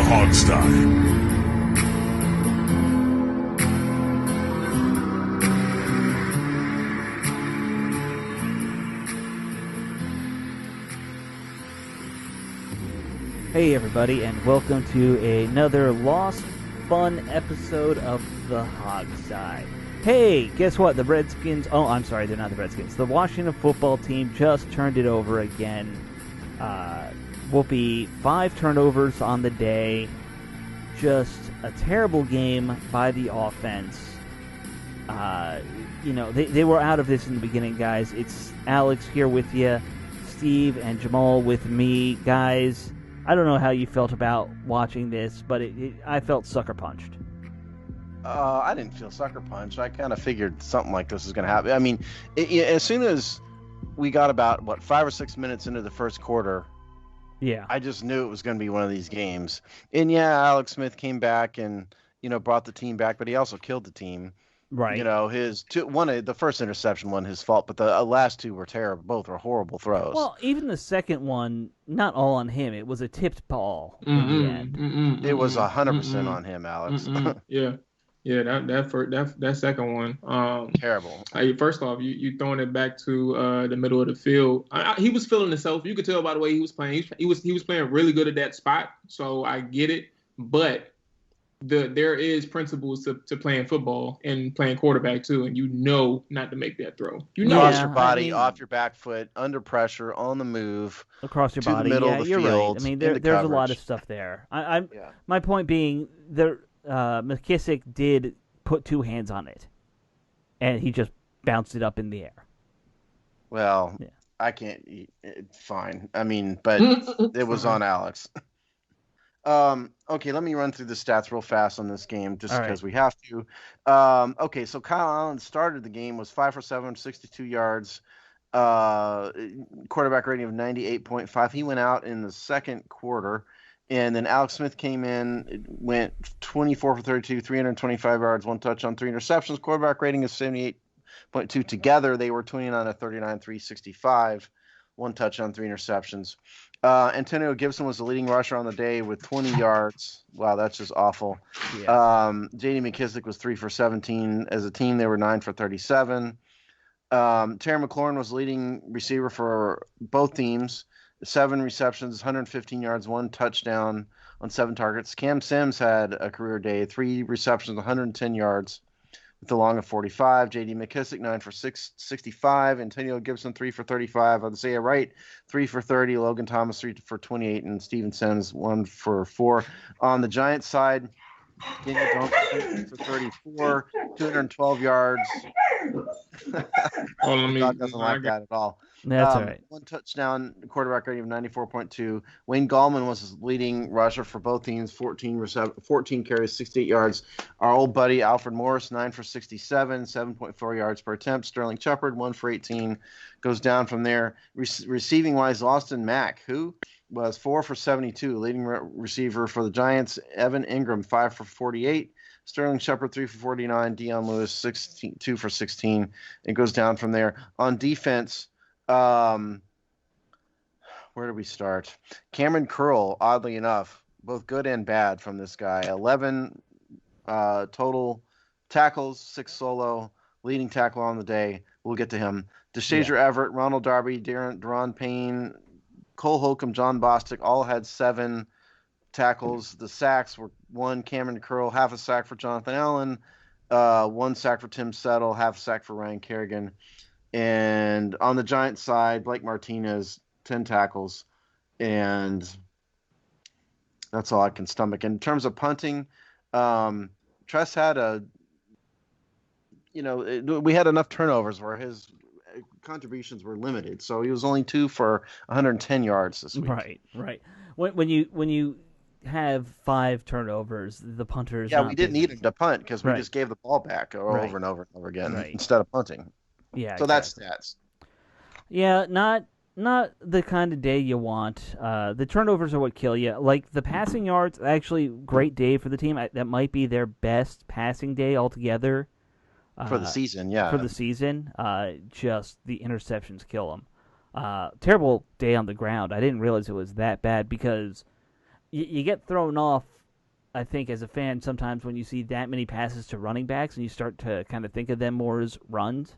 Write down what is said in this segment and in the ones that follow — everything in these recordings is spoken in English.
Hogstye. Hey everybody, and welcome to another Lost Fun episode of the Hogstye. Hey, guess what? The Redskins... Oh, I'm sorry, they're not the Redskins. The Washington football team just turned it over again. Will be 5 turnovers on the day. Just a terrible game by the offense. They were out of this in the beginning, guys. It's Alex here with you, Steve and Jamal with me. Guys, I don't know how you felt about watching this, but I felt sucker punched. I didn't feel sucker punched. I kind of figured something like this was going to happen. I mean, as soon as we got about, 5 or 6 minutes into the first quarter, yeah, I just knew it was going to be one of these games. And yeah, Alex Smith came back and, brought the team back, but he also killed the team. Right. The first interception wasn't his fault, but the last two were terrible. Both were horrible throws. Well, even the second one, not all on him. It was a tipped ball in the end. It was 100% on him, Alex. Yeah, that second one, terrible. First off, you throwing it back to the middle of the field. He was feeling himself. You could tell by the way he was playing. He was playing really good at that spot. So I get it, but there is principles to playing football and playing quarterback too, and not to make that throw. Cross your body, off your back foot, under pressure, on the move, across your to body. the middle Yeah, of the you're field. right. I mean, there's a lot of stuff there. My point being, McKissick did put 2 hands on it, and he just bounced it up in the air. Well, yeah. I can't. Fine. I mean, but it was on Alex. Okay, let me run through the stats real fast on this game, just because we have to. Okay, so Kyle Allen started the game, was 5 for 7, 62 yards, quarterback rating of 98.5. He went out in the second quarter, and then Alex Smith came in, went 24 for 32, 325 yards, 1 touchdown, 3 interceptions. Quarterback rating is 78.2. Together, they were 29 of 39, 365, 1 touchdown, 3 interceptions. Antonio Gibson was the leading rusher on the day with 20 yards. Wow, that's just awful. Yeah. J.D. McKissick was 3 for 17. As a team, they were 9 for 37. Terry McLaurin was the leading receiver for both teams. 7 receptions, 115 yards, 1 touchdown on 7 targets. Cam Sims had a career day, 3 receptions, 110 yards with a long of 45. J.D. McKissick, 9 for 65. Antonio Gibson, 3 for 35. Isaiah Wright, 3 for 30. Logan Thomas, 3 for 28. And Steven Sims, 1 for 4. On the Giants side, Daniel Jones, 3 for 34, 212 yards. God doesn't like that at all. That's all right. 1 touchdown, quarterback rating of 94.2. Wayne Gallman was his leading rusher for both teams, 14 carries, 68 yards. Our old buddy Alfred Morris, 9 for 67, 7.4 yards per attempt. Sterling Shepard, 1 for 18, goes down from there. Receiving-wise, Austin Mack, who was 4 for 72, leading receiver for the Giants. Evan Ingram, 5 for 48. Sterling Shepard, 3 for 49. Deion Lewis, 2 for 16. It goes down from there. On defense, where do we start? Cameron Curl, oddly enough, both good and bad from this guy. 11 total tackles, 6 solo, leading tackle on the day. We'll get to him. DeShazier Everett, Ronald Darby, Deron Payne, Cole Holcomb, John Bostic, all had 7 tackles. The sacks were 1 Cameron Curl, half a sack for Jonathan Allen, 1 sack for Tim Settle, half a sack for Ryan Kerrigan. And on the Giants side, Blake Martinez, 10 tackles. And that's all I can stomach. In terms of punting, Tress had we had enough turnovers where his contributions were limited. So he was only 2 for 110 yards this week. Right. When you have 5 turnovers, the punter is we didn't need him to punt because we just gave the ball back over and over and over again instead of punting. Yeah. So that's stats. Yeah, not the kind of day you want. The turnovers are what kill you. Like the passing yards, actually great day for the team. That might be their best passing day altogether. For the season, yeah. For the season, just the interceptions kill them. Terrible day on the ground. I didn't realize it was that bad because you get thrown off I think as a fan, sometimes when you see that many passes to running backs and you start to kind of think of them more as runs,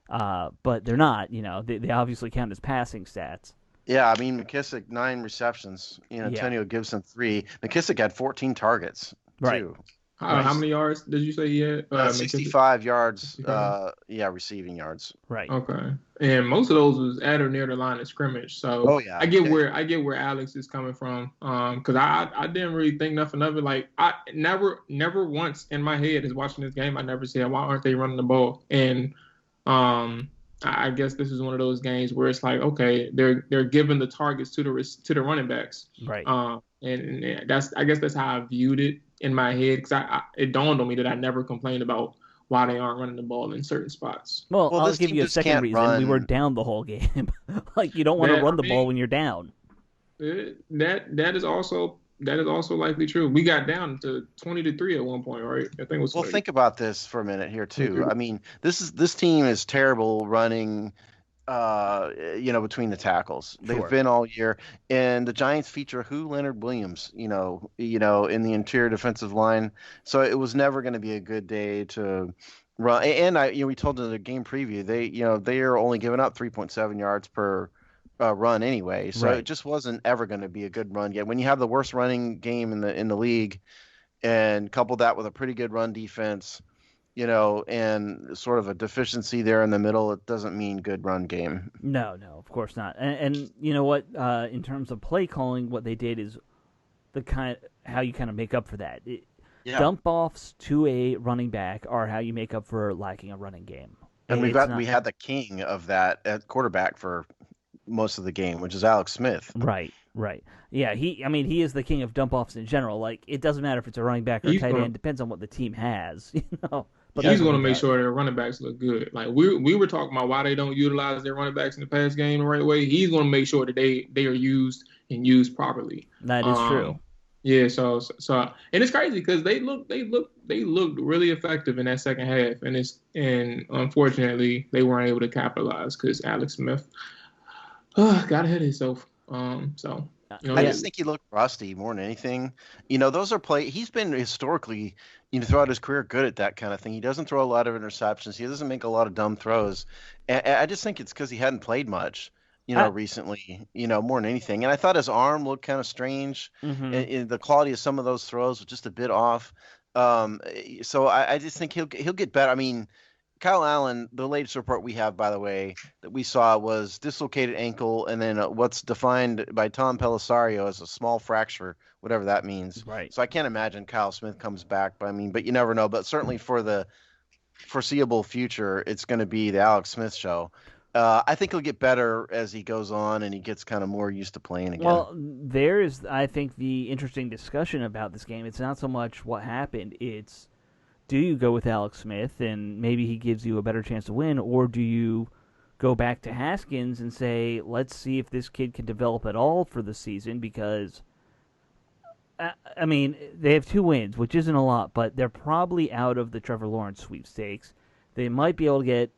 but they're not. They obviously count as passing stats. Yeah, I mean, McKissick, 9 receptions. Yeah. Antonio Gibson, 3. McKissick had 14 targets, Right. too. How many yards did you say he had? 65 yards, 65? receiving yards. Right. Okay. And most of those was at or near the line of scrimmage. So I get where Alex is coming from. Because I didn't really think nothing of it. Like I never once in my head is watching this game, I never said, why aren't they running the ball? And I guess this is one of those games where it's like, okay, they're giving the targets to the running backs. Right. And I guess that's how I viewed it in my head, because it dawned on me that I never complained about why they aren't running the ball in certain spots. Well, I'll give you a second reason. Run. We were down the whole game. Like, you don't want to run the ball when you're down. That is also likely true. We got down to 20-3 at one point, right? I think it was. Well, think about this for a minute here too. I mean, this team is terrible running. Between the tackles. They've been all year. And the Giants feature Leonard Williams, in the interior defensive line. So it was never going to be a good day to run. And we told in the game preview, they are only giving up 3.7 yards per run anyway. So It just wasn't ever going to be a good run yet. When you have the worst running game in the league and couple that with a pretty good run defense, and sort of a deficiency there in the middle, it doesn't mean good run game. No, of course not. And you know what? In terms of play calling, what they did is how you kind of make up for that. Dump offs to a running back are how you make up for lacking a running game. And we had the king of that at quarterback for most of the game, which is Alex Smith. Right. Yeah, he is the king of dump offs in general. Like, it doesn't matter if it's a running back or a tight end. Depends on what the team has. But he's going to make sure their running backs look good. Like we were talking about why they don't utilize their running backs in the pass game the right way. He's going to make sure that they are used and used properly. That is true. Yeah. So and it's crazy because they looked really effective in that second half, and unfortunately they weren't able to capitalize because Alex Smith got ahead of himself. I just think he looked rusty more than anything. Those are he's been historically, throughout his career, good at that kind of thing. He doesn't throw a lot of interceptions. He doesn't make a lot of dumb throws. And I just think it's because he hadn't played much, recently, more than anything. And I thought his arm looked kind of strange. Mm-hmm. And the quality of some of those throws was just a bit off. So I just think he'll get better. I mean, Kyle Allen, the latest report we have, by the way, that we saw was dislocated ankle, and then what's defined by Tom Pellisario as a small fracture, whatever that means. Right. So I can't imagine Kyle Smith comes back, but you never know. But certainly for the foreseeable future, it's going to be the Alex Smith show. I think he'll get better as he goes on and he gets kind of more used to playing again. Well, there is, I think, the interesting discussion about this game. It's not so much what happened, it's do you go with Alex Smith and maybe he gives you a better chance to win, or do you go back to Haskins and say, let's see if this kid can develop at all for the season? Because, I mean, they have 2 wins, which isn't a lot, but they're probably out of the Trevor Lawrence sweepstakes. They might be able to get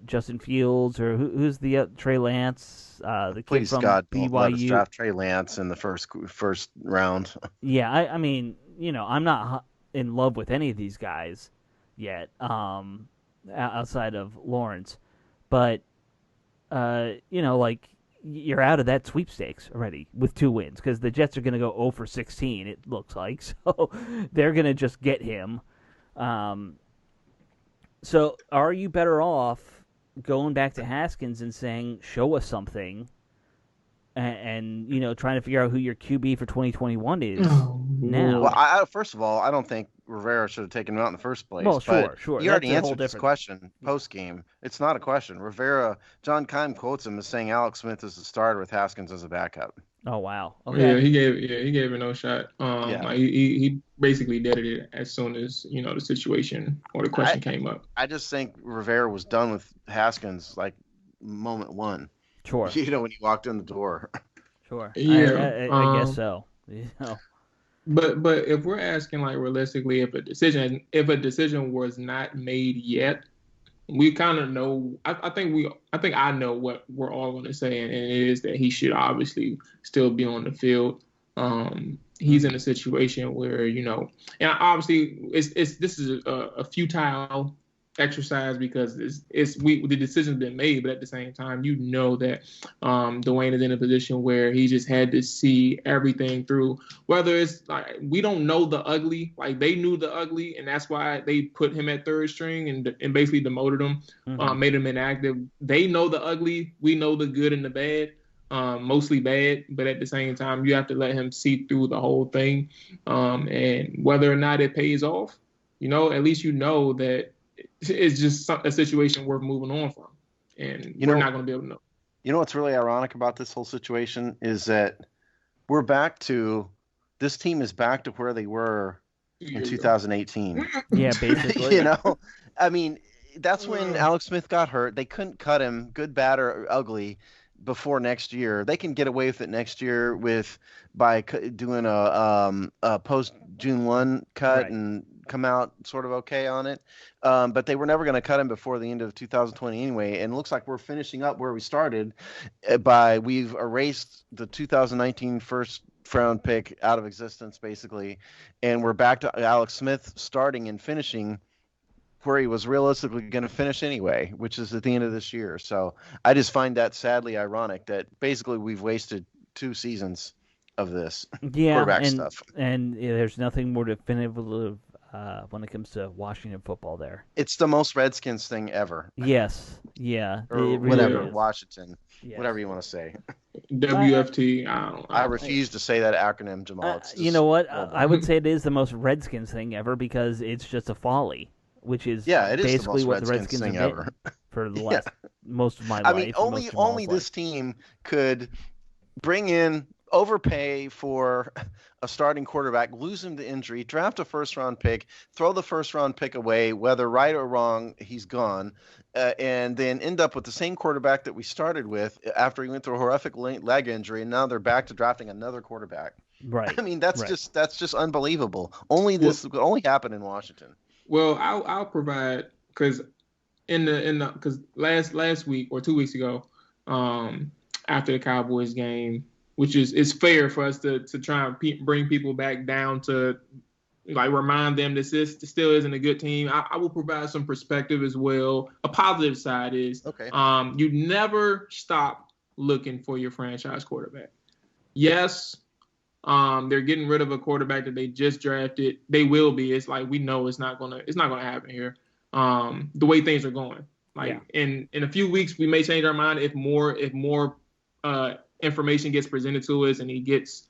Justin Fields or who's the Trey Lance, the kid Please from God, BYU. Let us draft Trey Lance in the first round. Yeah, I mean, I'm not in love with any of these guys yet, outside of Lawrence, but you're out of that sweepstakes already with 2 wins because the Jets are going to go 0 for 16. It looks like, so they're going to just get him. So are you better off going back to Haskins and saying, show us something, and trying to figure out who your QB for 2021 is now? Well, first of all, I don't think Rivera should have taken him out in the first place. Well, sure. You already answered this question post-game. It's not a question. Rivera, John Keim quotes him as saying Alex Smith is the starter with Haskins as a backup. Oh, wow. Okay. Yeah, he gave it no shot. He basically did it as soon as, the situation or the question came up. I just think Rivera was done with Haskins like moment one. Sure. When he walked in the door. Sure. Yeah. I guess so. But if we're asking like realistically, if a decision was not made yet, we kind of know. I think I know what we're all going to say, and it is that he should obviously still be on the field. he's in a situation where, and obviously this is a futile exercise because the decision's been made, but at the same time, that Dwayne is in a position where he just had to see everything through. Whether it's like we don't know the ugly, like they knew the ugly, and that's why they put him at third string and basically demoted him, made him inactive. They know the ugly, we know the good and the bad. Mostly bad, but at the same time, you have to let him see through the whole thing, and whether or not it pays off, at least that it's just a situation worth moving on from, and we're not going to be able to know. What's really ironic about this whole situation is that this team is back to where they were in 2018. Yeah, basically. I mean, that's when Alex Smith got hurt. They couldn't cut him, good, bad, or ugly, before next year. They can get away with it next year by doing a post June 1 cut and come out sort of okay on it. But they were never going to cut him before the end of 2020 anyway. And it looks like we're finishing up where we started we've erased the 2019 first round pick out of existence basically. And we're back to Alex Smith starting and finishing where he was realistically going to finish anyway, which is at the end of this year. So I just find that sadly ironic that basically we've wasted 2 seasons of this quarterback stuff. And there's nothing more definitive when it comes to Washington football there. It's the most Redskins thing ever. Yes. Yeah. Or really whatever, Washington. Yes. Whatever you want to say. WFT. I refuse to say that acronym, Jamal. You know what? I would say it is the most Redskins thing ever because it's just a folly. Which is basically what the Redskins have been for the last most of my life. I mean, only this team could bring in, overpay for a starting quarterback, lose him to injury, draft a first-round pick, throw the first-round pick away, whether right or wrong, he's gone, and then end up with the same quarterback that we started with after he went through a horrific leg injury, and now they're back to drafting another quarterback. Right. I mean, that's just unbelievable. Only happened in Washington. Well, I'll provide because last week or 2 weeks ago, after the Cowboys game, which is fair for us to try and bring people back down to like remind them this still isn't a good team. I will provide some perspective as well. A positive side is you never stop looking for your franchise quarterback. Yes. They're getting rid of a quarterback that they just drafted. They will be. It's like we know it's not gonna happen here. The way things are going. In a few weeks we may change our mind if more information gets presented to us and he gets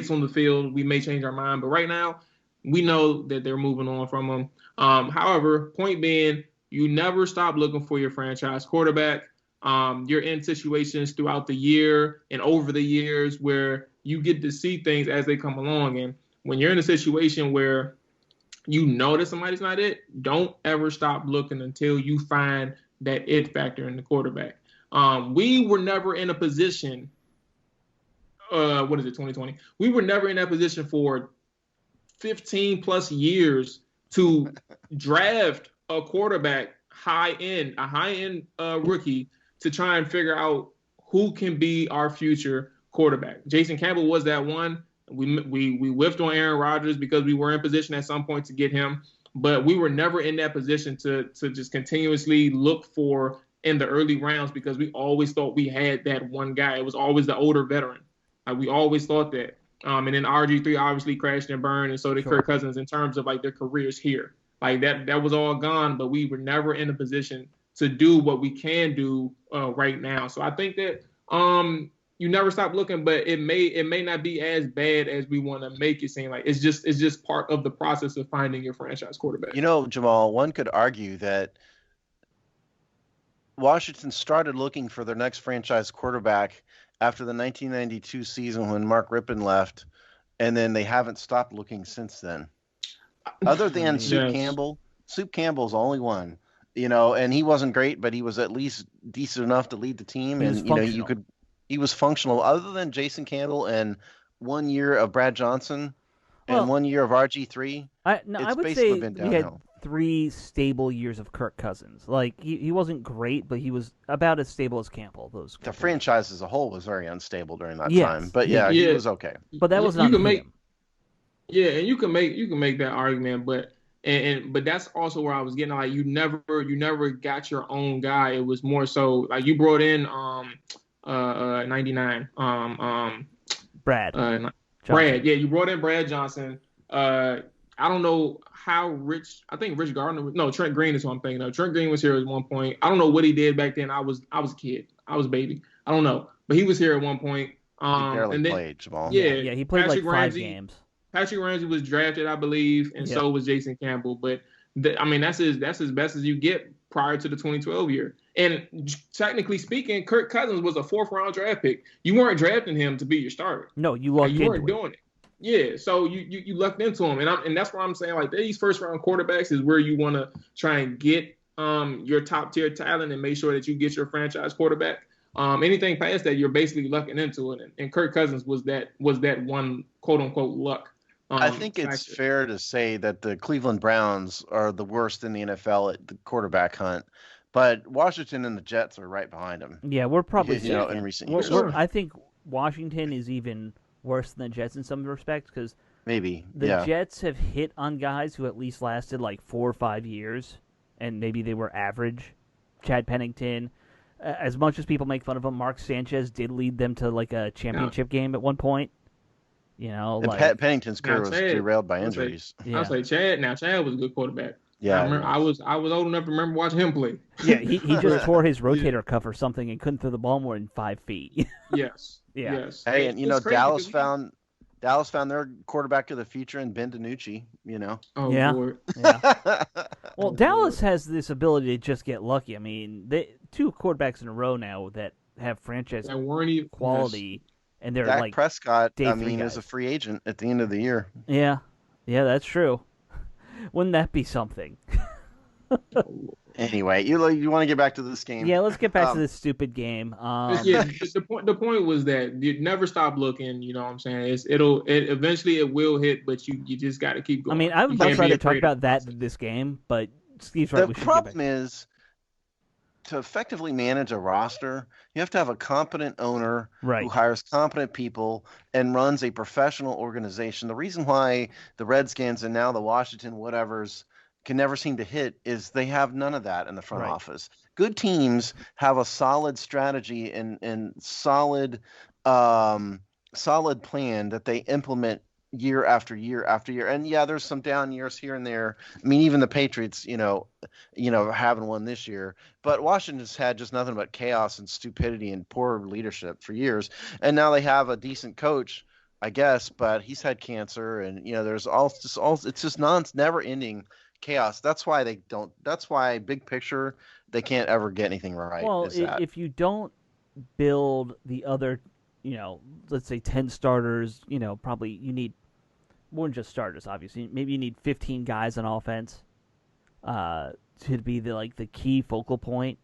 on the field, we may change our mind. But right now, we know that they're moving on from him. However, point being, you never stop looking for your franchise quarterback. You're in situations throughout the year and over the years where you get to see things as they come along. And when you're in a situation where that somebody's not it, don't ever stop looking until you find that it factor in the quarterback. We were never in a position, 2020? We were never in that position for 15 plus years to draft a quarterback a high-end rookie to try and figure out who can be our future quarterback. Jason Campbell was that one. We whiffed on Aaron Rodgers because we were in position at some point to get him, but we were never in that position to just continuously look for in the early rounds because we always thought we had that one guy. It was always the older veteran. We always thought that. And then RG3 obviously crashed and burned, and so did Kirk Cousins in terms of like their careers here. Like that was all gone, but we were never in a position to do what we can do right now. So I think that you never stop looking, but it may not be as bad as we want to make it seem like. It's just part of the process of finding your franchise quarterback. Jamal, one could argue that Washington started looking for their next franchise quarterback after the 1992 season when Mark Rippon left, and then they haven't stopped looking since then. Other than Soup Campbell, Soup Campbell's the only one, and he wasn't great, but he was at least decent enough to lead the team, he was functional. Other than Jason Campbell and 1 year of Brad Johnson and 1 year of RG3, I would say been we had 3 stable years of Kirk Cousins. Like he wasn't great, but he was about as stable as Campbell. The franchise as a whole was very unstable during that time, but he was okay. But that was not him. Yeah, and you can make that argument, but that's also where I was getting like you never got your own guy. It was more so like you brought in 99 Brad uh Johnson. Brad. Yeah, you brought in Brad Johnson. I don't know how I think Rich Gardner, no, Trent Green is what I'm thinking of. Trent Green was here at one point. I don't know what he did back then. I was a kid. I was a baby. I don't know. But he was here at one point. He barely And then played, Jamal. Yeah, yeah, yeah, he played like Patrick 5 games. Patrick Ramsey was drafted, I believe, and Yep. so was Jason Campbell. But I mean, that's as best as you get prior to the 2012 year. And technically speaking, Kirk Cousins was a 4th-round draft pick. You weren't drafting him to be your starter. No, you Like, lucked you into weren't it. doing it. Yeah, so you lucked into him, and that's why I'm saying like these 1st-round quarterbacks is where you want to try and get your top tier talent and make sure that you get your franchise quarterback. Anything past that, you're basically lucking into it, and Kirk Cousins was that one quote unquote luck. I think it's factor. fair to say that the Cleveland Browns are the worst in the NFL at the quarterback hunt, but Washington and the Jets are right behind them. Yeah, we're probably You know, in second. recent We're- years. we're- I think Washington is even worse than the Jets in some respects because Maybe, the yeah. Jets have hit on guys who at least lasted like 4 or 5 years, and maybe they were average. Chad Pennington, as much as people make fun of him, Mark Sanchez did lead them to like a championship game at one point. You know, And like Pennington's career was Chad- derailed by I was like- injuries. yeah, I was like Chad. Now Chad was a good quarterback. Yeah, I remember, I was old enough to remember watching him play. yeah. He just tore his rotator cuff or something and couldn't throw the ball more than 5 feet. Yes. Yeah. Yes. Hey, and you It's know crazy Dallas because found their quarterback of the future in Ben DiNucci. You know. Oh Yeah. Lord. Yeah. Well, Oh, Dallas has this ability to just get lucky. I mean, 2 quarterbacks in a row now that have franchise That weren't even quality, and they're Dak like, Prescott, day I 3 mean, guys. is a free agent at the end of the year. yeah, that's true. Wouldn't that be something? Anyway, you want to get back to this game? Yeah, let's get back to this stupid game. Yeah, the point was that you never stop looking. You know what I'm saying? Eventually it will hit, but you just got to keep I going. mean, I would You much can't be rather talk afraid about of that it. than this game, but Steve's right. The We should problem get back. is to effectively manage a roster, you have to have a competent owner Right. who hires competent people and runs a professional organization. The reason why the Redskins and now the Washington whatevers can never seem to hit is they have none of that in the front Right. office. Good teams have a solid strategy and solid solid plan that they implement year after year after year. And yeah, there's some down years here and there. I mean, even the Patriots, having one this year, but Washington's had just nothing but chaos and stupidity and poor leadership for years. And now they have a decent coach, I guess, but he's had cancer, and there's it's just never ending chaos. That's why big picture they can't ever get anything right. Well, if you don't build the other, let's say 10 starters, probably you need more than just starters. Obviously, maybe you need 15 guys on offense to be the key focal point.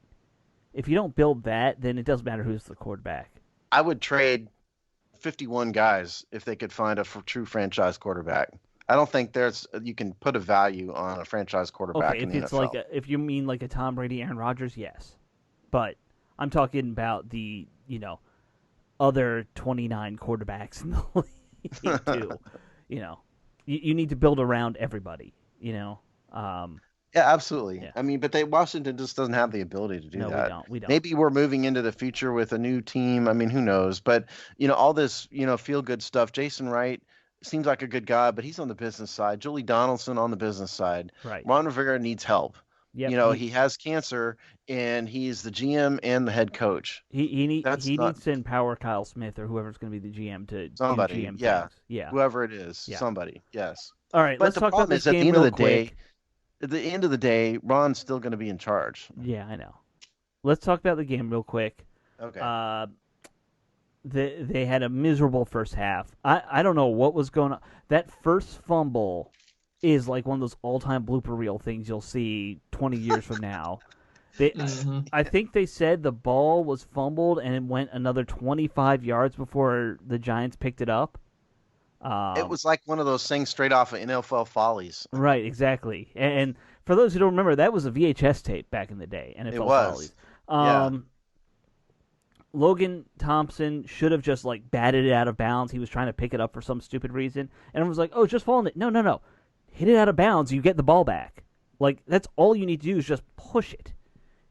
If you don't build that, then it doesn't matter who's the quarterback. I would trade 51 guys if they could find a true franchise quarterback. I don't think you can put a value on a franchise quarterback Okay, in if the it's NFL. if you mean like a Tom Brady, Aaron Rodgers, yes. But I'm talking about the, other 29 quarterbacks in the league too. You need to build around everybody, Yeah, absolutely. Yeah. I mean, but Washington just doesn't have the ability to do No, that. we don't. Maybe we're moving into the future with a new team. I mean, who knows? But all this feel good stuff. Jason Wright seems like a good guy, but he's on the business side. Julie Donaldson on the business side. Right. Ron Rivera needs help. Yep. He has cancer, and he's the GM and the head coach. He needs to empower Kyle Smith or whoever's going to be the GM to Somebody, do GM yeah. things. Yeah. Whoever it is, Yeah. somebody, yes. All right, But let's the talk about problem this is, at the game end of real the quick. day, at the end of the day, Ron's still going to be in charge. Yeah, I know. Let's talk about the game real quick. Okay. They had a miserable first half. I don't know what was going on. That first fumble is like one of those all-time blooper reel things you'll see 20 years from now. I think they said the ball was fumbled and it went another 25 yards before the Giants picked it up. It was like one of those things straight off of NFL Follies. Right, exactly. And for those who don't remember, that was a VHS tape back in the day. NFL It was. Follies. Yeah. Logan Thompson should have just like batted it out of bounds. He was trying to pick it up for some stupid reason, and everyone was like, "Oh, just falling it." No. Hit it out of bounds. You get the ball back. Like that's all you need to do is just push it.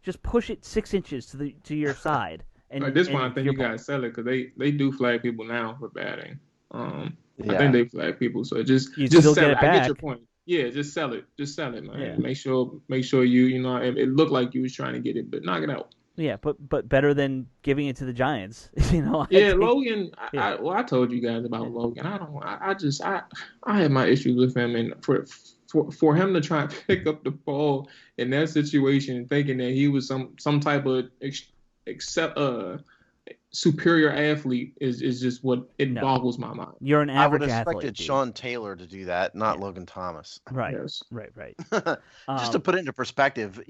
Just push it 6 inches to your side. And At this point, and I think you gotta sell it because they do flag people now for batting. I Yeah. think they flag people, so just still sell get it. it I back. get your point. Yeah, just sell it, man. Yeah. Make sure you know it looked like you was trying to get it, but knock it out. Yeah, but better than giving it to the Giants. Logan. Yeah. I told you guys about Logan. I had my issues with him, and for him to try and pick up the ball in that situation, thinking that he was some type of superior athlete is just what boggles my mind. You're an I would average have athlete. expected Sean Taylor to do that, not Logan Thomas. Right. Yes. Right. Just to put it into perspective,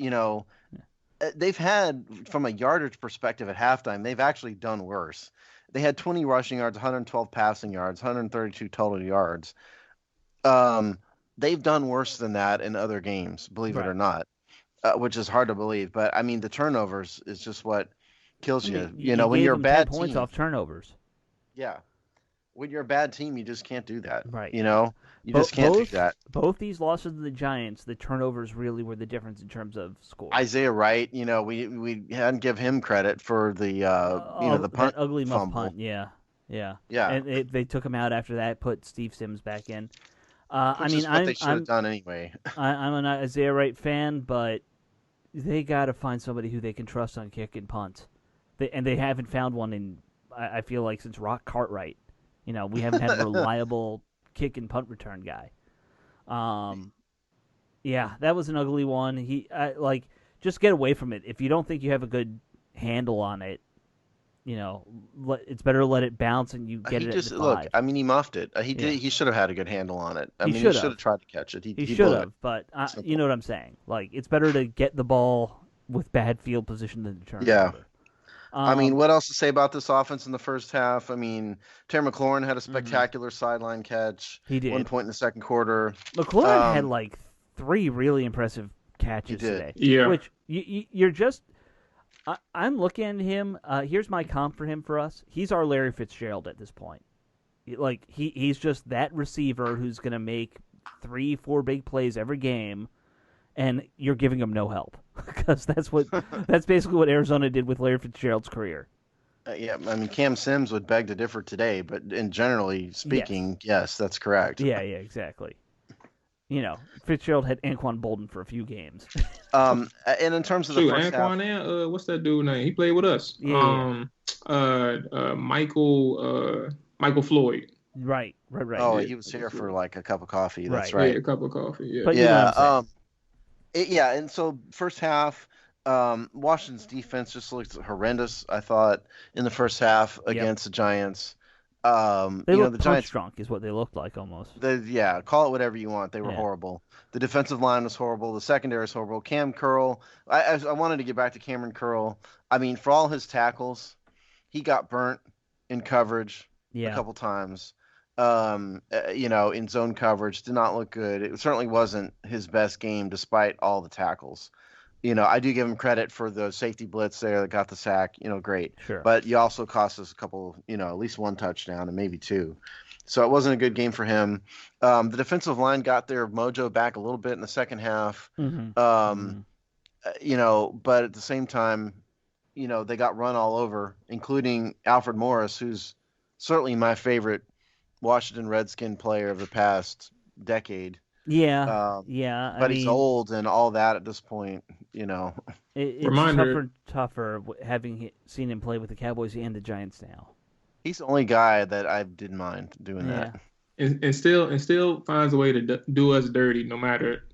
they've had, from a yardage perspective at halftime, they've actually done worse. They had 20 rushing yards, 112 passing yards, 132 total yards. They've done worse than that in other games, believe it or not, which is hard to believe. But I mean, the turnovers is just what kills you. When you're a bad 10 points team, off turnovers. Yeah. When you're a bad team, you just can't do that. Right. You just can't do that. Both these losses to the Giants, the turnovers really were the difference in terms of score. Isaiah Wright, we hadn't give him credit for the the punt, that ugly muff fumble. punt. Yeah. And they took him out after that, put Steve Sims back in. Which is what they should have done anyway. I'm an Isaiah Wright fan, but they got to find somebody who they can trust on kick and punt. They haven't found one in, I feel like, since Rock Cartwright. We haven't had a reliable kick and punt return guy. Yeah, that was an ugly one. Just get away from it. If you don't think you have a good handle on it, it's better to let it bounce and you get it at the 5. Look, I mean, he muffed it. He should have had a good handle on it. He should have tried to catch it. He should have, but you know what I'm saying. Like, it's better to get the ball with bad field position than to turn it over. I mean, what else to say about this offense in the first half? I mean, Terry McLaurin had a spectacular sideline catch. He did. 1 point in the second quarter. McLaurin had like 3 really impressive catches today. Yeah. Which you're just. I'm looking at him. Here's my comp for him for us. He's our Larry Fitzgerald at this point. Like he's just that receiver who's going to make 3-4 big plays every game. And you're giving him no help because that's basically what Arizona did with Larry Fitzgerald's career. I mean, Cam Sims would beg to differ today, but in generally speaking, yes, that's correct. Yeah, exactly. Fitzgerald had Anquan Bolden for a few games. And in terms of the first Anquan half, and what's that dude name? He played with us. Yeah. Michael Floyd. Right. Oh, he was here for like a cup of coffee. That's right. Yeah, a cup of coffee. Yeah. But you know what I'm saying. And so first half, Washington's defense just looked horrendous, I thought, in the first half against the Giants. They looked the Giants drunk is what they looked like almost. Call it whatever you want. They were horrible. The defensive line was horrible. The secondary was horrible. Cam Curl, I wanted to get back to Cameron Curl. I mean, for all his tackles, he got burnt in coverage a couple times. In zone coverage, did not look good. It certainly wasn't his best game despite all the tackles. I do give him credit for the safety blitz there that got the sack, great. Sure. But you also cost us a couple, at least 1 touchdown and maybe 2. So it wasn't a good game for him. The defensive line got their mojo back a little bit in the second half. Mm-hmm. But at the same time, they got run all over, including Alfred Morris, who's certainly my favorite Washington Redskin player of the past decade. Yeah. But he's old and all that at this point, It's tougher having seen him play with the Cowboys and the Giants now. He's the only guy that I didn't mind doing that. And still finds a way to do us dirty no matter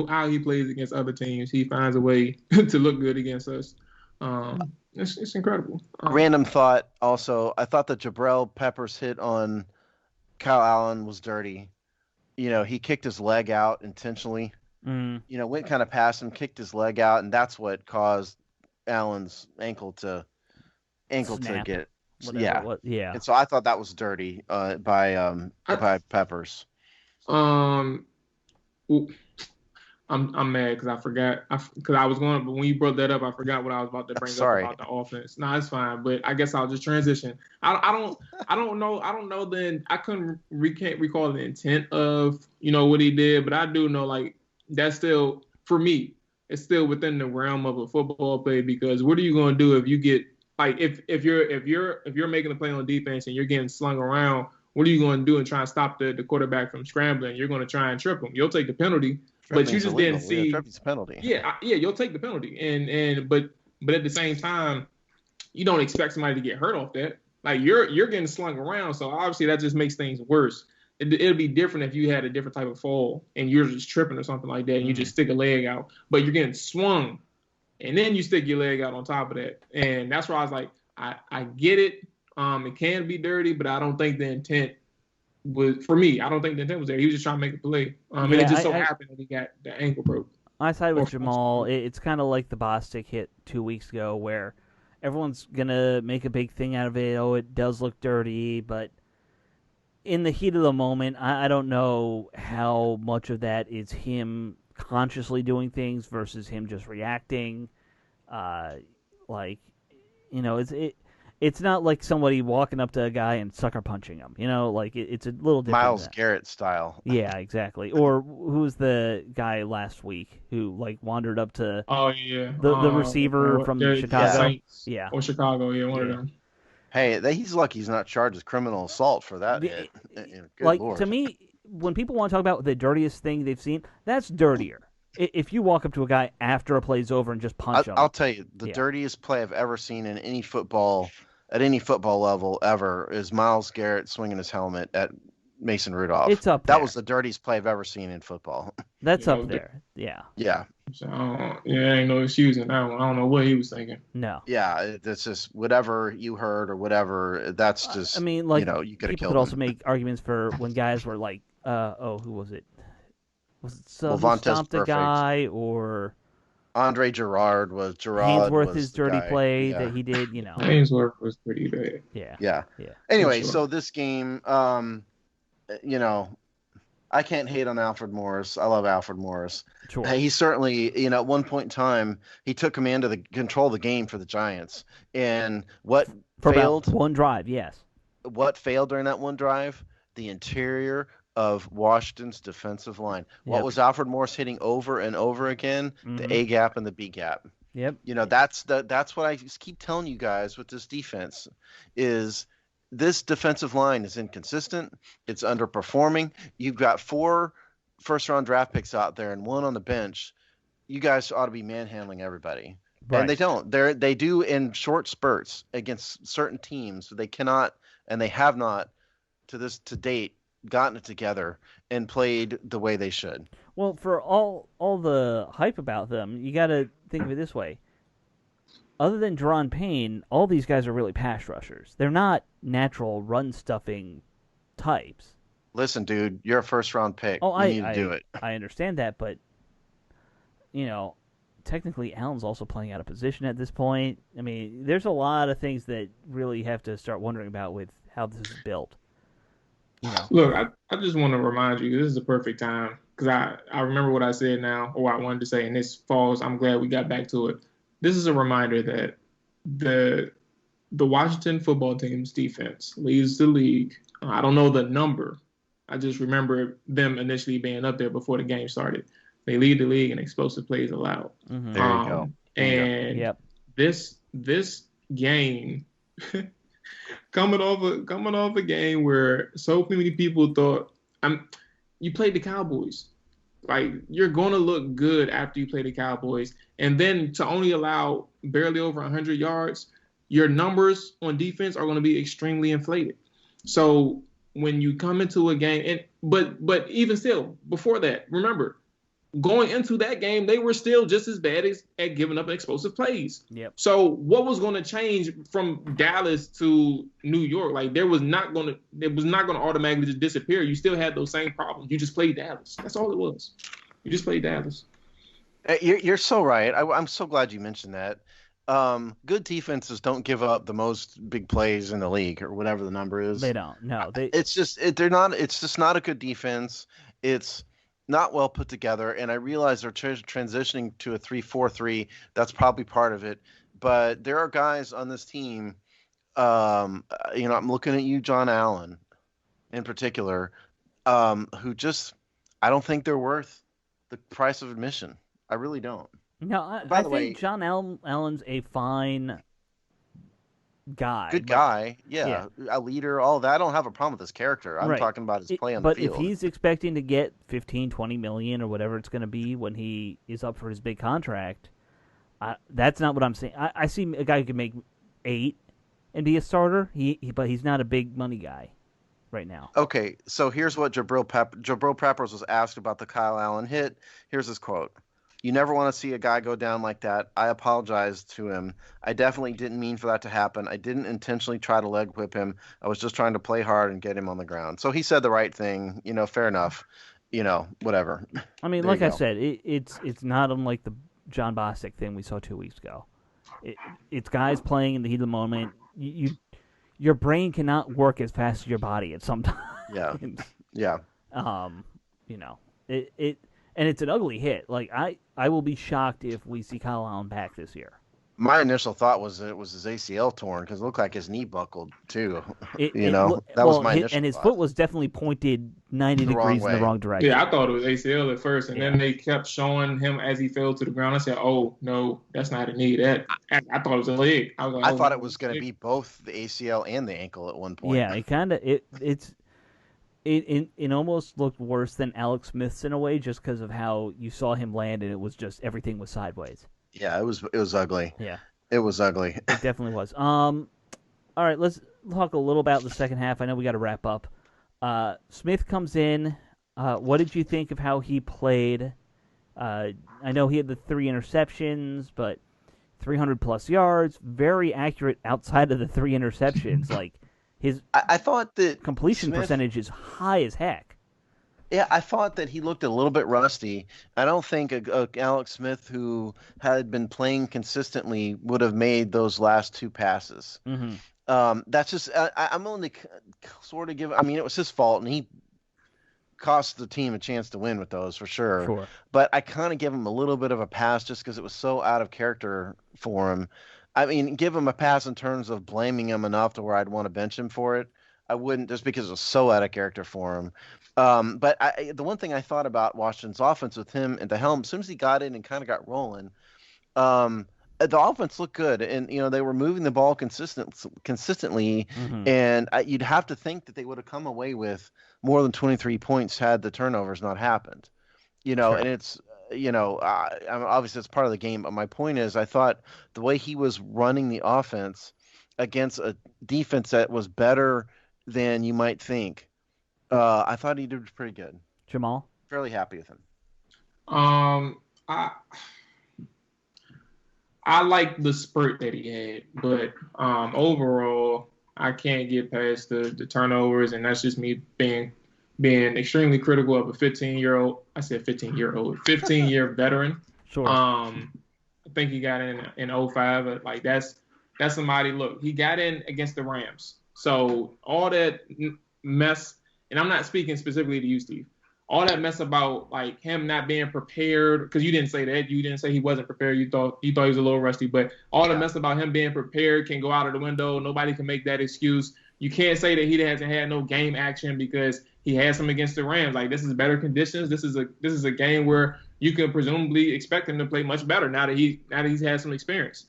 how he plays against other teams. He finds a way to look good against us. It's incredible. Random thought also, I thought that Jabril Peppers hit on Kyle Allen was dirty. He kicked his leg out intentionally. Went kind of past him, kicked his leg out, and that's what caused Allen's ankle to get. Whatever, yeah. And so I thought that was dirty by Peppers. I I'm mad because I forgot. Because I was going, but when you brought that up, I forgot what I was about to bring up Sorry. about the offense. No, it's fine. But I guess I'll just transition. I don't know. Then I can't recall the intent of what he did, but I do know like that's still for me. It's still within the realm of a football play because what are you going to do if you get like if you're making a play on defense and you're getting slung around? What are you going to do and try and stop the quarterback from scrambling? You're going to try and trip him. You'll take the penalty, but you just illegal. didn't see. Yeah, tripping's a penalty. Yeah, you'll take the penalty, but at the same time, you don't expect somebody to get hurt off that. Like you're getting slung around, so obviously that just makes things worse. It'll be different if you had a different type of fall and you're just tripping or something like that, and you just stick a leg out, but you're getting swung, and then you stick your leg out on top of that, and that's where I was like, I get it. It can be dirty, but I don't think the intent was for me. I don't think the intent was there. He was just trying to make a play. And it just happened that he got the ankle broke. I side with Jamal. It's kind of like the Bostic hit 2 weeks ago, where everyone's gonna make a big thing out of it. Oh, it does look dirty, but in the heat of the moment, I don't know how much of that is him consciously doing things versus him just reacting. It's not like somebody walking up to a guy and sucker punching him. It's a little different. Miles Garrett style. Yeah, exactly. Or who's the guy last week who wandered up to the receiver from Chicago? Saints. Yeah. Or Chicago, one of them. Hey, he's lucky he's not charged with criminal assault for that hit. Good Lord. To me, when people want to talk about the dirtiest thing they've seen, that's dirtier. If you walk up to a guy after a play's over and just punch him. I'll tell you, the dirtiest play I've ever seen in any football at any football level ever is Miles Garrett swinging his helmet at Mason Rudolph. It's up there. That was the dirtiest play I've ever seen in football. That's up there. Yeah. Yeah. So, ain't no excuse in that one. I don't know what he was thinking. No. Yeah, that's just whatever you heard or whatever. That's just, you could have killed him. People could also make arguments for when guys were like, who was it? Was it who stomped a guy or... Andre Gerard Hainsworth, his dirty play that he did, Hainsworth was pretty bad. Yeah. Anyway, so this game, I can't hate on Alfred Morris. I love Alfred Morris. Sure. He certainly, at one point in time, he took command of the control of the game for the Giants. And what failed? About one drive, yes. What failed during that one drive? The interior of Washington's defensive line. What was Alfred Morris hitting over and over again? Mm-hmm. The A gap and the B gap. Yep. That's what I just keep telling you guys with this defense is this defensive line is inconsistent. It's underperforming. You've got 4 first-round draft picks out there and 1 on the bench. You guys ought to be manhandling everybody. Right. And they don't. They do in short spurts against certain teams. They cannot, and they have not to date, gotten it together and played the way they should. Well, for all the hype about them, you got to think of it this way. Other than Deron Payne, all these guys are really pass rushers. They're not natural run-stuffing types. Listen, dude, you're a first-round pick. You need to do it. I understand that, but, technically Allen's also playing out of position at this point. I mean, there's a lot of things that really have to start wondering about with how this is built. Look, I just want to remind you, this is the perfect time because I remember what I said now, or what I wanted to say, and this falls. I'm glad we got back to it. This is a reminder that the Washington football team's defense leads the league. I don't know the number. I just remember them initially being up there before the game started. They lead the league in explosive plays allowed. Mm-hmm. There you go. And this game. Coming off a game where so many people thought, you played the Cowboys. Like, you're going to look good after you play the Cowboys. And then to only allow barely over 100 yards, your numbers on defense are going to be extremely inflated. So when you come into a game, but even still, before that, remember, going into that game, they were still just as bad at giving up explosive plays. Yep. So what was going to change from Dallas to New York? Like, it was not going to automatically just disappear. You still had those same problems. You just played Dallas. That's all it was. You just played Dallas. You're so right. I'm so glad you mentioned that. Good defenses don't give up the most big plays in the league or whatever the number is. They don't. No, It's just not a good defense. It's not well put together, and I realize they're transitioning to a 3-4-3. That's probably part of it. But there are guys on this team. I'm looking at you, John Allen, in particular, who just I don't think they're worth the price of admission. I really don't. No, By I the think way, John Allen's a fine guy. good but guy, yeah, a leader, all that. I don't have a problem with his character. I'm right. talking about his play on the But if field. he's expecting to get 15, 20 million or whatever it's going to be when he is up for his big contract, that's not what I'm saying. I see a guy who can make 8 and be a starter. But he's not a big money guy right now. Okay, so here's what Jabril Peppers was asked about the Kyle Allen hit. Here's his quote. "You never want to see a guy go down like that. I apologized to him. I definitely didn't mean for that to happen. I didn't intentionally try to leg whip him. I was just trying to play hard and get him on the ground." So he said the right thing. Fair enough. Whatever. I mean, There like you I go. said, it's not unlike the John Bostic thing we saw 2 weeks ago. It's guys playing in the heat of the moment. Your brain cannot work as fast as your body at some time. Yeah. And it's an ugly hit. Like I will be shocked if we see Kyle Allen back this year. My initial thought was that it was his ACL torn because it looked like his knee buckled too. That was my initial and his thought. foot was definitely pointed 90 The wrong degrees in the way. wrong direction. Yeah, I thought it was ACL at first, and Yeah. then they kept showing him as he fell to the ground. I said, "Oh no, that's not a knee. I thought it was a leg." I was like, I "Oh, thought no, it was going to leg." be both the ACL and the ankle at one point. Yeah, it almost looked worse than Alex Smith's in a way, just because of how you saw him land, and it was just everything was sideways. Yeah, it was ugly. Yeah, It was ugly. it definitely was. All right, let's talk a little about the second half. I know we got to wrap up. Smith comes in. What did you think of how he played? I know he had the 3 interceptions, but 300 plus yards, very accurate outside of the 3 interceptions. Like his I thought that completion Smith, percentage is high as heck. Yeah, I thought that he looked a little bit rusty. I don't think Alex Smith, who had been playing consistently, would have made those last 2 passes. Mm-hmm. That's just I'm only sort of give. I mean, it was his fault, and he cost the team a chance to win with those for sure. Sure. But I kind of give him a little bit of a pass just because it was so out of character for him. I mean, give him a pass in terms of blaming him enough to where I'd want to bench him for it. I wouldn't, just because it was so out of character for him. But the one thing I thought about Washington's offense with him at the helm, as soon as he got in and kind of got rolling, the offense looked good, and they were moving the ball consistently, Mm-hmm. and you'd have to think that they would have come away with more than 23 points had the turnovers not happened. Sure. And it's obviously it's part of the game, but my point is, I thought the way he was running the offense against a defense that was better than you might think, I thought he did pretty good. Jamal? Fairly happy with him. I like the spurt that he had, but overall, I can't get past the turnovers, and that's just me being extremely critical of a 15-year-old. I said 15-year-old, 15-year veteran. Sure. I think he got in 05. Like that's somebody. Look, he got in against the Rams. So all that mess, and I'm not speaking specifically to you, Steve. All that mess about like him not being prepared, because you didn't say that. You didn't say he wasn't prepared. You thought he was a little rusty. But all the mess about him being prepared can go out of the window. Nobody can make that excuse. You can't say that he hasn't had no game action because he had some against the Rams. Like, this is better conditions. This is a game where you can presumably expect him to play much better now that he's had some experience.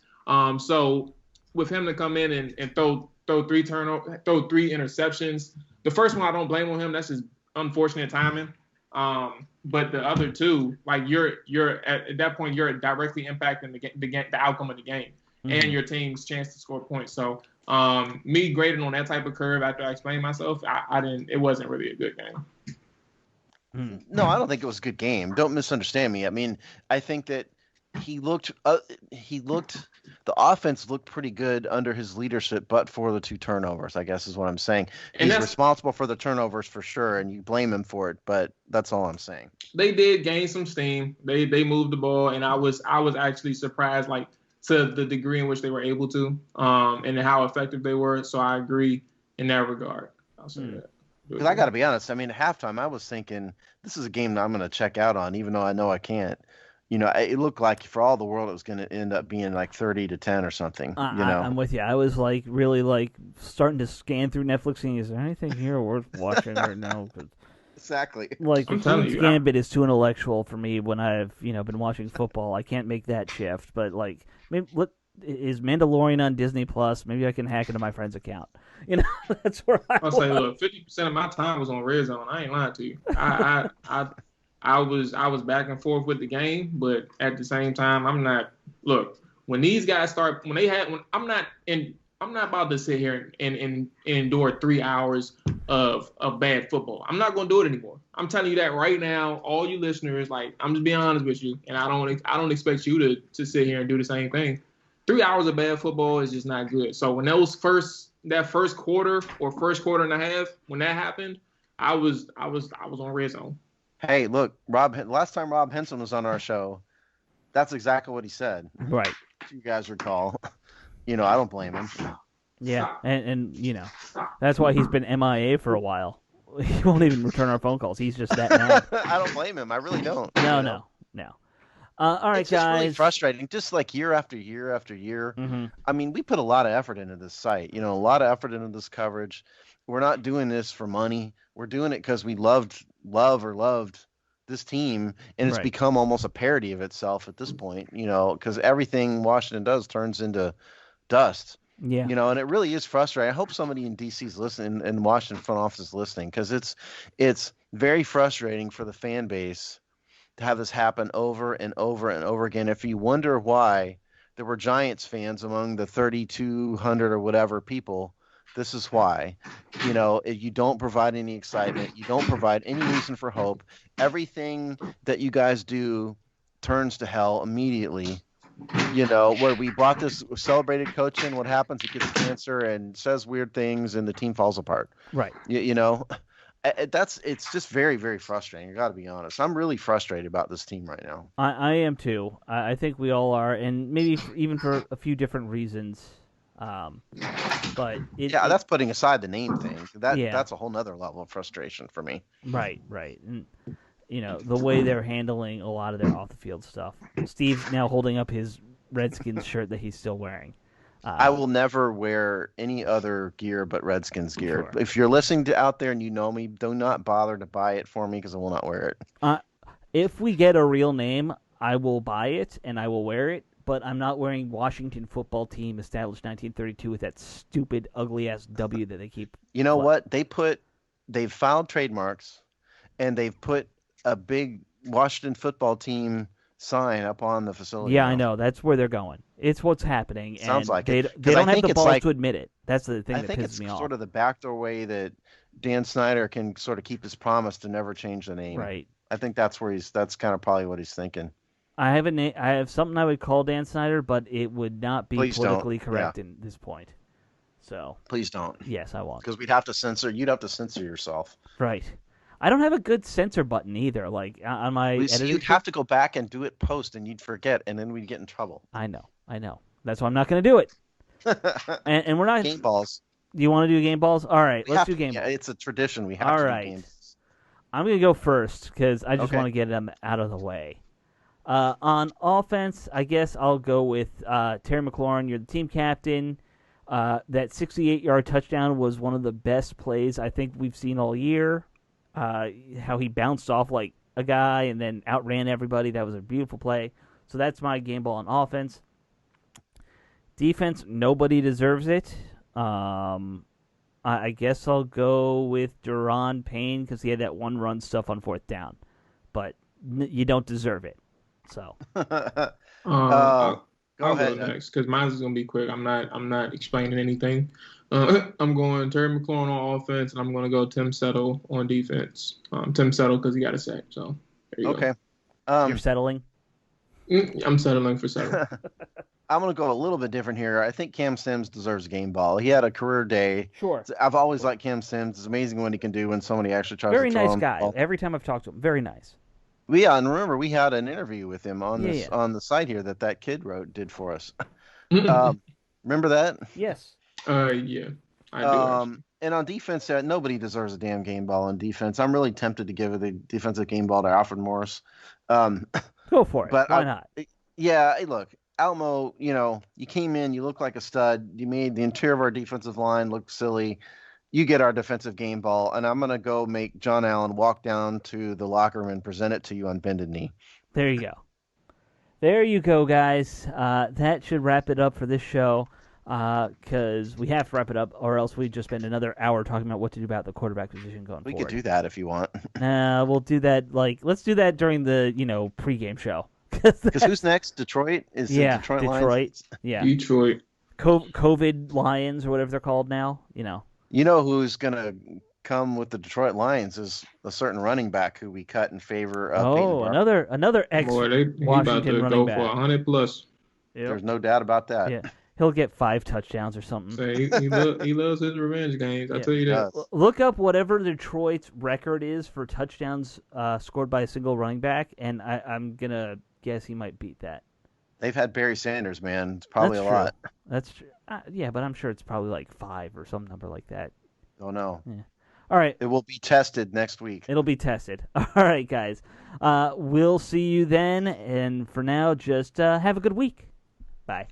So with him to come in and throw 3 interceptions, the first one I don't blame on him. That's just unfortunate timing. But the other 2, like you're at that point, you're directly impacting the outcome of the game and your team's chance to score points. So me grading on that type of curve after I explained myself, I didn't. It wasn't really a good game. No, I don't think it was a good game. Don't misunderstand me. I mean, I think that the offense looked pretty good under his leadership, but for the 2 turnovers, I guess is what I'm saying. And He's responsible for the turnovers for sure, and you blame him for it, but that's all I'm saying. They did gain some steam. They moved the ball, and I was actually surprised, like, to the degree in which they were able to, and how effective they were. So I agree in that regard. I'll say that. Because I got to be honest, I mean, at halftime, I was thinking this is a game that I'm going to check out on, even though I know I can't. It looked like for all the world it was going to end up being like 30-10 or something. I'm with you. I was like really like starting to scan through Netflix, and is there anything here worth watching right now? Exactly. Like I'm telling Queen's you, Gambit is too intellectual for me when I've been watching football. I can't make that shift. But like, maybe is Mandalorian on Disney Plus? Maybe I can hack into my friend's account. That's where I'll say, look, 50% of my time was on red zone. I ain't lying to you. I was back and forth with the game, but at the same time, I'm not. Look, when these guys start, I'm not about to sit here and endure 3 hours of bad football. I'm not going to do it anymore. I'm telling you that right now, all you listeners. Like, I'm just being honest with you, and I don't expect you to sit here and do the same thing. 3 hours of bad football is just not good. So when that first quarter or first quarter and a half, when that happened, I was on red zone. Hey, look, last time Rob Henson was on our show, that's exactly what he said. Right. If you guys recall. I don't blame him. Yeah, and that's why he's been MIA for a while. He won't even return our phone calls. He's just that mad. I don't blame him. I really don't. No. All right, it's just guys. Really frustrating, just like year after year after year. Mm-hmm. I mean, we put a lot of effort into this site. A lot of effort into this coverage. We're not doing this for money. We're doing it because we loved this team, and it's become almost a parody of itself at this point. Because everything Washington does turns into dust. Yeah. And it really is frustrating. I hope somebody in DC's listening, and Washington front office is listening, because it's very frustrating for the fan base to have this happen over and over and over again. If you wonder why there were Giants fans among the 3,200 or whatever people, this is why. You don't provide any excitement. You don't provide any reason for hope. Everything that you guys do turns to hell immediately. Where we brought this celebrated coach in, what happens? He gets cancer and says weird things, and the team falls apart. Right. It's just very, very frustrating. I got to be honest. I'm really frustrated about this team right now. I am too. I think we all are, and maybe even for a few different reasons. But that's putting aside the name thing. That's a whole nother level of frustration for me. Right. And the way they're handling a lot of their off the field stuff. Steve's now holding up his Redskins shirt that he's still wearing. I will never wear any other gear but Redskins gear. Sure. If you're listening out there and you know me, do not bother to buy it for me, because I will not wear it. If we get a real name, I will buy it and I will wear it, but I'm not wearing Washington Football Team established 1932 with that stupid, ugly-ass W that they keep. You know what? They've filed trademarks, and they've put a big Washington Football Team sign up on the facility. Yeah, now. I know. That's where they're going. It's what's happening. Sounds like they don't have the balls to admit it. That's the thing that pisses me off. I think it's sort of the backdoor way that Dan Snyder can sort of keep his promise to never change the name. Right. I think that's kind of probably what he's thinking. I have something I would call Dan Snyder, but it would not be politically correct in this point. So please don't. Yes, I won't. Because you'd have to censor yourself. Right. I don't have a good censor button either. Like on my editor, you'd have to go back and do it post, and you'd forget, and then we'd get in trouble. I know. That's why I'm not going to do it. and we're not game balls. Do you want to do game balls? All right, let's do game balls. Yeah, it's a tradition. We have to do game balls. I'm going to go first because I just want to get them out of the way. On offense, I guess I'll go with Terry McLaurin. You're the team captain. That 68-yard touchdown was one of the best plays I think we've seen all year. How he bounced off like a guy and then outran everybody. That was a beautiful play. So that's my game ball on offense. Defense, nobody deserves it. I guess I'll go with Deron Payne because he had that one run stuff on fourth down. But you don't deserve it. So I'll go next because mine is gonna be quick. I'm not explaining anything. I'm going Terry McLaurin on offense, and I'm going to go Tim Settle on defense. Tim Settle because he got a sack. So there you go. You're settling? I'm settling for Settle. I'm going to go a little bit different here. I think Cam Sims deserves a game ball. He had a career day. Sure. I've always liked Cam Sims. It's amazing what he can do when somebody actually tries to throw him. Very nice guy. Every time I've talked to him, very nice. Yeah, and remember, we had an interview with him on on the site here that kid did for us. Remember that? Yes. Yeah, I do. And on defense, nobody deserves a damn game ball on defense. I'm really tempted to give the defensive game ball to Alfred Morris. Um, Go for it. but Why not? yeah, hey, look, Almo, you came in, you look like a stud. You made the interior of our defensive line look silly. You get our defensive game ball, and I'm going to go make John Allen walk down to the locker room and present it to you on bended knee. There you go. There you go, guys. That should wrap it up for this show because we have to wrap it up, or else we just spend another hour talking about what to do about the quarterback position going We forward. could do that if you want. Nah, we'll do that. Let's do that during the pregame show. Because who's next? Detroit? Is it Detroit Lions? Yeah. Detroit. COVID Lions or whatever they're called now. You know who's going to come with the Detroit Lions is a certain running back who we cut in favor of Peyton Barber. another ex-Washington running back. He about to go for 100+. Yep. There's no doubt about that. Yeah. He'll get 5 touchdowns or something. So he loves his revenge games. I tell you that. Look up whatever Detroit's record is for touchdowns scored by a single running back, and I'm going to guess he might beat that. They've had Barry Sanders, man. It's probably That's a lot. That's true. Yeah, but I'm sure it's probably like 5 or some number like that. Don't know. Yeah. All right. It will be tested next week. It'll be tested. All right, guys. We'll see you then, and for now, just have a good week. Bye.